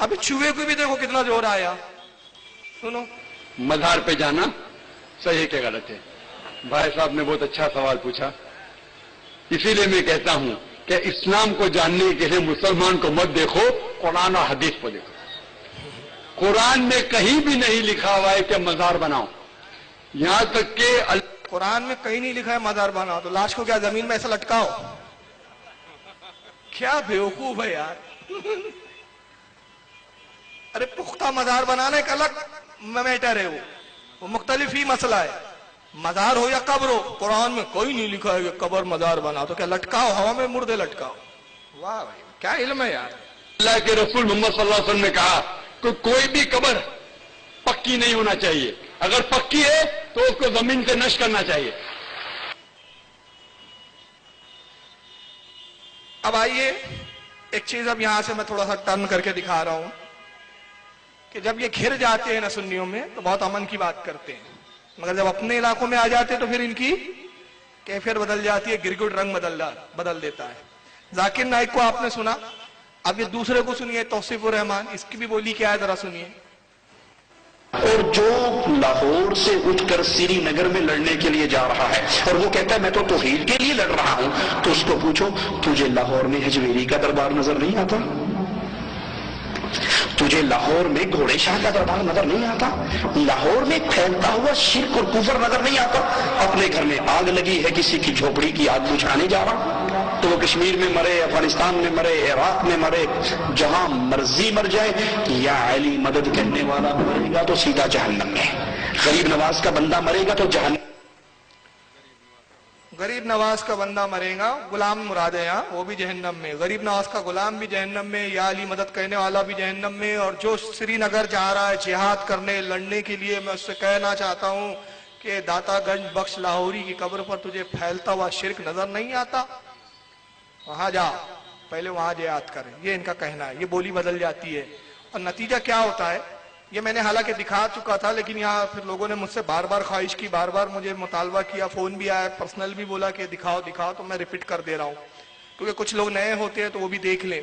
अभी चूहे को भी देखो कितना जोर आया। सुनो, मज़ार पे जाना सही है क्या गलत है? भाई साहब ने बहुत अच्छा सवाल पूछा। इसीलिए मैं कहता हूं कि इस्लाम को जानने के लिए मुसलमान को मत देखो, कुरान और हदीस को देखो। कुरान में कहीं भी नहीं लिखा हुआ है कि मज़ार बनाओ। यहां तक कि कुरान में कहीं नहीं लिखा है मज़ार बनाओ, तो लाश को क्या जमीन में ऐसा लटकाओ? क्या बेवकूफ है यार। अरे पुख्ता मज़ार बनाना एक अलग मैटर है, वो मुख्तलिफ ही मसला है। मज़ार हो या कब्र हो, कुरान में कोई नहीं लिखा है कि कब्र मज़ार बनाओ, तो क्या लटकाओ, हवा में मुर्दे लटकाओ। वाह भाई, क्या इल्म है यार। अल्लाह के रसूल मोहम्मद सल्लल्लाहु अलैहि वसल्लम ने कहा कि कोई भी कब्र पक्की नहीं होना चाहिए, अगर पक्की है तो उसको जमीन से नष्ट करना चाहिए। अब आइए एक चीज अब यहां से मैं थोड़ा सा टर्न करके दिखा रहा हूं कि जब ये घिर जाते हैं ना सुन्नियों में तो बहुत अमन की बात करते हैं, मगर जब अपने इलाकों में आ जाते हैं तो फिर इनकी कैफियत बदल जाती है, गिरगिट रंग बदल देता है। जाकिर नाइक को आपने सुना, अब ये दूसरे को सुनिए, तौसीफुर रहमान, इसकी भी बोली क्या है जरा सुनिए। और जो लाहौर से उठकर श्रीनगर में लड़ने के लिए जा रहा है और वो कहता है मैं तो तौहीद के लिए लड़ रहा हूं, तो उसको पूछो तुझे लाहौर में हजवेरी का दरबार नजर नहीं आता? तुझे लाहौर में घोड़े शाह का दरबार नजर नहीं आता? लाहौर में फैलता हुआ शिर्क और कुफर नजर नहीं आता? अपने घर में आग लगी है, किसी की झोपड़ी की आग बुझाने जा रहा, तो वो कश्मीर में मरे, अफगानिस्तान में मरे, इराक में मरे, जहां मर्जी मर जाए, या अली मदद करने वाला मरेगा तो सीधा जहन्नम में, गरीब नवाज का बंदा मरेगा तो जहन्नम। गरीब नवाज का बंदा मरेगा, गुलाम मुराद है यहाँ, वो भी जहन्नम में, गरीब नवाज का गुलाम भी जहन्नम में, या अली मदद करने वाला भी जहन्नम में, और जो श्रीनगर जा रहा है जिहाद करने लड़ने के लिए, मैं उससे कहना चाहता हूँ कि दातागंज बख्श लाहौरी की कब्र पर तुझे फैलता हुआ शिर्क नजर नहीं आता? वहां जा, पहले वहां जिहाद कर। ये इनका कहना है, ये बोली बदल जाती है और नतीजा क्या होता है ये मैंने हालांकि दिखा चुका था, लेकिन यहाँ फिर लोगों ने मुझसे बार बार ख्वाहिश की, बार बार मुझे मुतालबा किया, फोन भी आया, पर्सनल भी बोला कि दिखाओ दिखाओ, तो मैं रिपीट कर दे रहा हूँ क्योंकि कुछ लोग नए होते हैं तो वो भी देख लें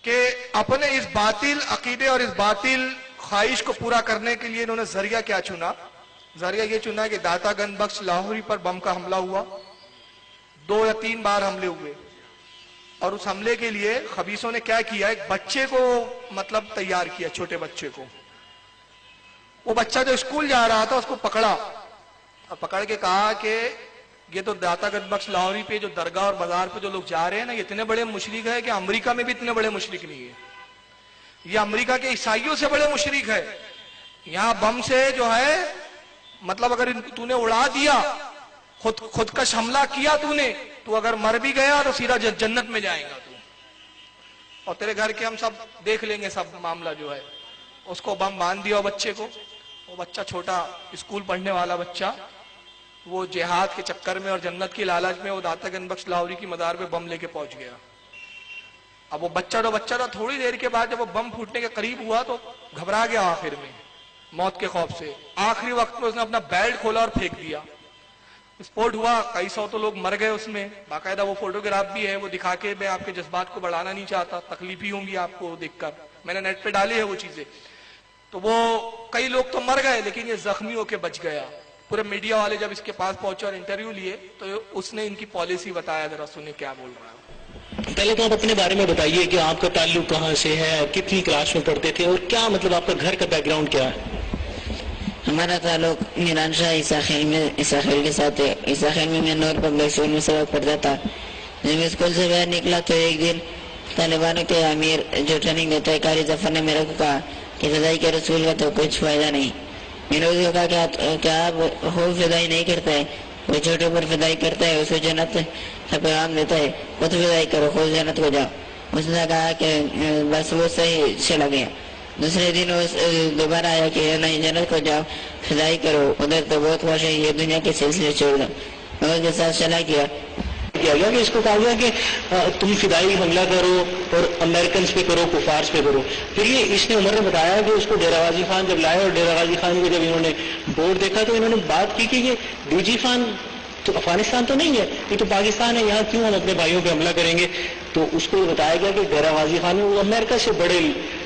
कि अपने इस बातिल अकीदे और इस बातिल ख्वाहिश को पूरा करने के लिए इन्होंने जरिया क्या चुना। जरिया ये चुना कि दातागंज बख्श लाहौरी पर बम का हमला हुआ, 2 या 3 बार हमले हुए, और उस हमले के लिए खबीसों ने क्या किया, एक बच्चे को मतलब तैयार किया, छोटे बच्चे को। वो बच्चा जो स्कूल जा रहा था उसको पकड़ा और पकड़ के कहा कि ये तो दातागंज बख्श लाहौरी पे जो दरगाह और बाजार पे जो लोग जा रहे हैं ना, ये इतने बड़े मुशरिक है कि अमेरिका में भी इतने बड़े मुशरिक नहीं है, ये अमेरिका के ईसाइयों से बड़े मुशरिक है। यहाँ बम से जो है मतलब अगर तूने उड़ा दिया, खुदकश हमला किया तूने, तो अगर मर भी गया तो सीधा जन्नत में जाएगा तू, और तेरे घर के हम सब देख लेंगे सब मामला जो है। उसको बम बांध दिया बच्चे को, वो बच्चा छोटा स्कूल पढ़ने वाला बच्चा, वो जिहाद के चक्कर में और जन्नत की लालच में वो दातागंज बख्श लाहौरी की मज़ार पे बम लेके पहुंच गया। अब वो बच्चा था, थोड़ी देर के बाद जब वो बम फूटने के करीब हुआ तो घबरा गया, आखिर में मौत के खौफ से आखिरी वक्त में उसने अपना बेल्ट खोला और फेंक दिया। विस्फोट हुआ, कई सौ तो लोग मर गए उसमें, बाकायदा वो फोटोग्राफ भी है, वो दिखा के मैं आपके जज्बात को बढ़ाना नहीं चाहता, तकलीफ ही होंगी आपको देखकर, मैंने नेट पे डाली है वो चीजें। तो वो कई लोग तो मर गए लेकिन ये जख्मी होके बच गया। पूरे मीडिया वाले जब इसके पास पहुंचे और इंटरव्यू लिए तो उसने इनकी पॉलिसी बताया, जरा सुने क्या बोल रहा है। पहले तो आप अपने बारे में बताइए कि आपका ताल्लुक कहाँ से है, कितनी क्लास में पढ़ते थे और क्या मतलब आपका घर का बैकग्राउंड क्या है? हमारा ताल्लुक मीरानशाह ईसा खेल के साथ है। ईसा खेल में मैं नूर पब्लिक स्कूल में सबक पढ़ता था। जब मैं स्कूल से बाहर निकला तो एक दिन तालिबानों के अमीर जो ट्रेनिंग देता है कारी जफर ने मेरे को कहा कि फिदाई के रसूल का तो कुछ फायदा नहीं। मैंने उसको कहा क्या आप हो फिदाई नहीं करता है, कोई छोटे पर फिदाई करता है उसे जन्नत का पैगाम देता है, खुद फिदाई करो, खुद जन्नत को जाओ। उसने कहा कि बस वो सही चला गया। दूसरे दिन दोबारा आया कि नहीं जन्नत को जाओ, फिदाई करो, उधर तो बहुत खुश है, ये दुनिया के सिलसिले छोड़ दो। मैं उसके साथ चला गया कि इसको कहा गया कि तुम फिदाई हमला करो और अमेरिकन पे करो, कुफार्स पे करो। फिर ये इसने उमर ने बताया कि उसको डेरा गाजी खान जब लाए और डेरा गाजी खान को जब इन्होंने बोर्ड देखा तो इन्होंने बात की कि ये डीजी खान तो अफगानिस्तान तो नहीं है, ये तो पाकिस्तान है, यहाँ क्यों हम अपने भाइयों पे हमला करेंगे। तो उसको ये बताया गया कि डेरा गाजी खान वो अमेरिका से बड़े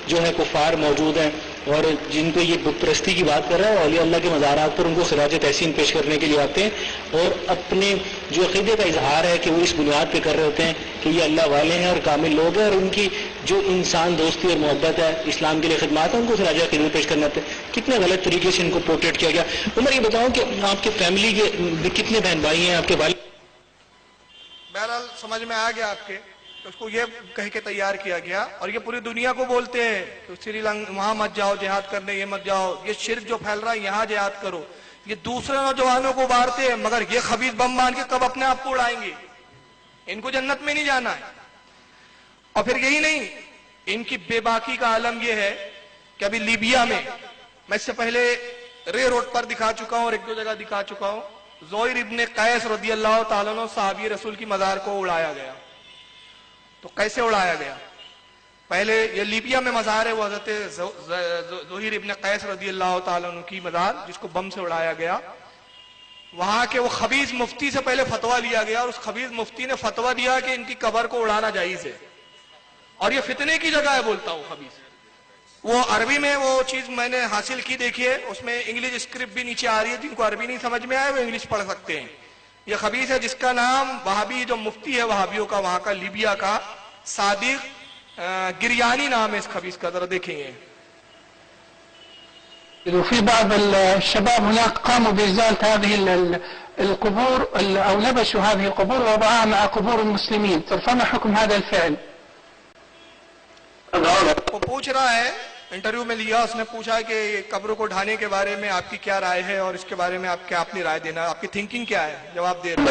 جو ہے کفار موجود ہیں اور جن کو یہ بت پرستی کی بات کر رہا ہے، اولیاء اللہ کے مزارات پر ان کو خراج تحسین پیش کرنے کے لیے آتے ہیں اور اپنے جو عقیدے کا اظہار ہے کہ وہ اس بنیاد پہ کر رہے ہوتے ہیں کہ یہ اللہ والے ہیں اور کامل لوگ ہیں اور ان کی جو انسان دوستی اور محبت ہے، اسلام کے لیے خدمات ہے، ان کو خراج خدمت پیش کرنا ہے۔ کتنے غلط طریقے سے ان کو پورٹریٹ کیا گیا۔ عمر یہ بتاؤ کہ آپ کے فیملی کے کتنے بہن بھائی ہیں؟ آپ کے والد؟ بہرحال سمجھ میں آ گیا آپ کے، تو اس کو یہ کہہ کے تیار کیا گیا اور یہ پوری دنیا کو بولتے ہیں کہ سری لنکا وہاں مت جاؤ جہاد کرنے، یہ مت جاؤ، یہ شرک جو پھیل رہا ہے یہاں جہاد کرو۔ یہ دوسرے نوجوانوں کو مارتے ہیں مگر یہ خبیث بم مان کے کب اپنے آپ کو اڑائیں گے؟ ان کو جنت میں نہیں جانا ہے۔ اور پھر یہی نہیں، ان کی بے باکی کا عالم یہ ہے کہ ابھی لیبیا میں، میں اس سے پہلے رے روڈ پر دکھا چکا ہوں اور ایک دو جگہ دکھا چکا ہوں، زہیر ابن قیس رضی اللہ تعالیٰ عنہ صحابی رسول کی مزار کو اڑایا گیا۔ تو کیسے اڑایا گیا؟ پہلے یہ لیبیا میں مزار ہے، وہ حضرت زہیر ابن قیس رضی اللہ تعالیٰ عنہ کی مزار جس کو بم سے اڑایا گیا۔ وہاں کے وہ خبیث مفتی سے پہلے فتویٰ لیا گیا اور اس خبیث مفتی نے فتویٰ دیا کہ ان کی قبر کو اڑانا جائز ہے اور یہ فتنے کی جگہ ہے، بولتا ہوں خبیث۔ وہ عربی میں وہ چیز میں نے حاصل کی، دیکھیے اس میں انگلش اسکرپٹ بھی نیچے آ رہی ہے، جن کو عربی نہیں سمجھ میں آئے وہ انگلش پڑھ سکتے ہیں۔ یہ خبیث ہے جس کا نام وہابی، جو مفتی ہے وہابیوں کا وہاں کا لیبیا کا، صادق گریانی نام ہے اس خبیث کا، ذرا دیکھیں گے۔ وفي بعض الشباب هناك قاموا بإزالة هذه القبور أو نبشوا هذه القبور ووضعها مع قبور المسلمين، فما حكم هذا الفعل؟ وہ پوچھ رہا ہے، انٹرویو میں لیا، اس نے پوچھا کہ قبروں کو ڈھانے کے بارے میں آپ کی کیا رائے ہے اور اس کے بارے میں آپ کیا اپنی رائے دینا، آپ کی تھنکنگ کیا ہے؟ جواب دے رہے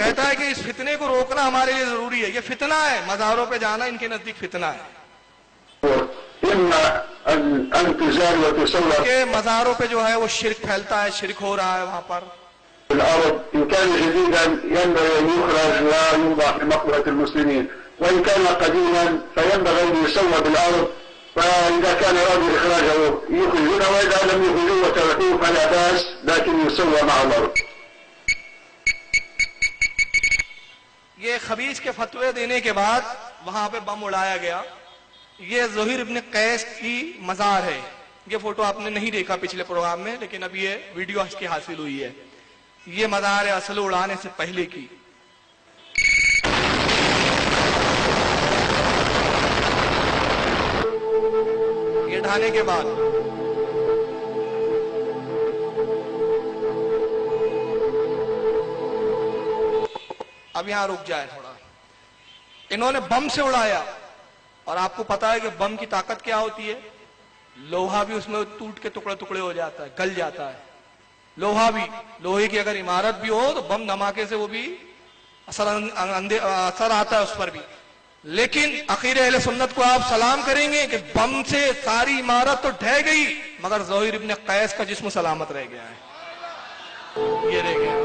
کہتا ہے کہ اس فتنے کو روکنا ہمارے لیے ضروری ہے۔ یہ فتنہ ہے، مزاروں پہ جانا ان کے نزدیک فتنہ ہے کہ مزاروں پہ جو ہے وہ شرک پھیلتا ہے، شرک ہو رہا ہے وہاں پر۔ الأرض إن كان جديدا ينبغي أن يخرج ويوضع في مقبرة المسلمين، وإن كان قديما فينبغي أن يسوى بالأرض، فإذا كان أراد إخراجه يخرجونه، وإذا لم يخرجوه وتركوه فلا بأس، لكن يسوى مع الأرض۔ یہ خبیث کے فتوے دینے کے بعد وہاں پہ بم اڑایا گیا۔ یہ زہیر ابن قیس کی مزار ہے، یہ فوٹو آپ نے نہیں دیکھا پچھلے پروگرام میں، لیکن اب یہ ویڈیو اس کی حاصل ہوئی ہے۔ یہ مزار ہے اصل اڑانے سے پہلے کی۔ یہ ڈھانے کے بعد اب یہاں رک جائے تھوڑا۔ انہوں نے بم سے اڑایا اور آپ کو پتا ہے کہ بم کی طاقت کیا ہوتی ہے؟ لوہا بھی اس میں ٹوٹ کے ٹکڑے ٹکڑے ہو جاتا ہے، گل جاتا ہے۔ لوہا بھی، لوہے کی اگر عمارت بھی ہو تو بم دھماکے سے وہ بھی اثر آتا ہے اس پر بھی۔ لیکن عقیدہ اہل سنت کو آپ سلام کریں گے کہ بم سے ساری عمارت تو ڈھہ گئی مگر زہیر ابن قیس کا جسم سلامت رہ گیا ہے، یہ رہ گیا۔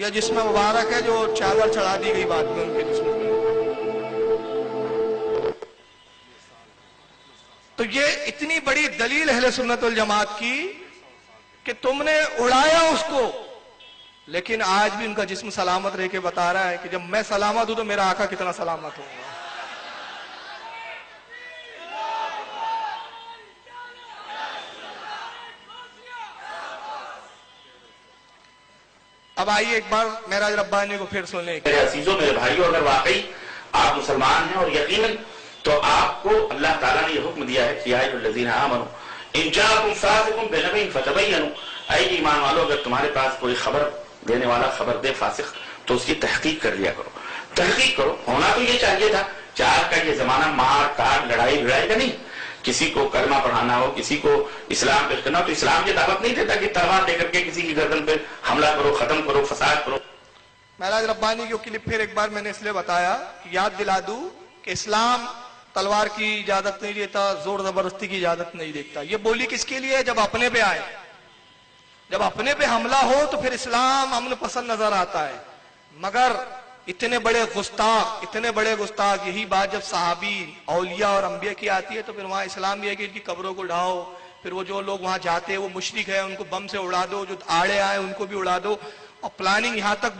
یہ جسم مبارک ہے جو چادر چڑھا دی گئی بعد میں ان کے جسم میں۔ تو یہ اتنی بڑی دلیل اہل سنت والجماعت کی کہ تم نے اڑایا اس کو، لیکن آج بھی ان کا جسم سلامت رہ کے بتا رہا ہے کہ جب میں سلامت ہوں تو میرا آقا کتنا سلامت ہوگا۔ اب آئیے ایک بار معراج ربانی کو پھر سن لیں۔ میرے عزیزوں، میرے بھائیوں، اگر واقعی آپ مسلمان ہیں اور یقیناً تو آپ کو اللہ تعالیٰ نے یہ حکم دیا ہے کہ یا ایھا الذین آمنوا ان جاءکم فاسق بنبأ فتبینوا، اے ایمان والو اگر تمہارے پاس کوئی خبر دینے والا خبر دے فاسق تو اس کی تحقیق کر لیا کرو۔ تحقیق کرو، ہونا تو یہ چاہیے تھا۔ چار کا یہ زمانہ مار کاٹ لڑائی بھڑائی کا نہیں، کسی کو کلمہ پڑھانا ہو، کسی کو اسلام پیش کرنا ہو تو اسلام یہ دعوت نہیں دیتا کہ تلوار دے کر کے کسی کی گردن پہ حملہ کرو، ختم کرو، فساد کرو۔ معراج ربانی کی کلپ پھر ایک بار میں نے اس لیے بتایا کہ یاد دلا دوں کہ اسلام تلوار کی اجازت نہیں دیتا، زور زبردستی کی اجازت نہیں دیتا۔ یہ بولی کس کے لیے؟ جب اپنے پہ آئے، جب اپنے پہ حملہ ہو تو پھر اسلام امن پسند نظر آتا ہے۔ مگر اتنے بڑے گستاخ یہی بات جب صحابی اولیاء اور انبیاء کی آتی ہے تو پھر وہاں اسلام یہ ہے کہ ان کی قبروں کو ڈھاؤ، پھر وہ جو لوگ وہاں جاتے ہیں وہ مشرک ہے، ان کو بم سے اڑا دو، جو آڑے آئے ان کو بھی اڑا دو، اور پلاننگ یہاں تک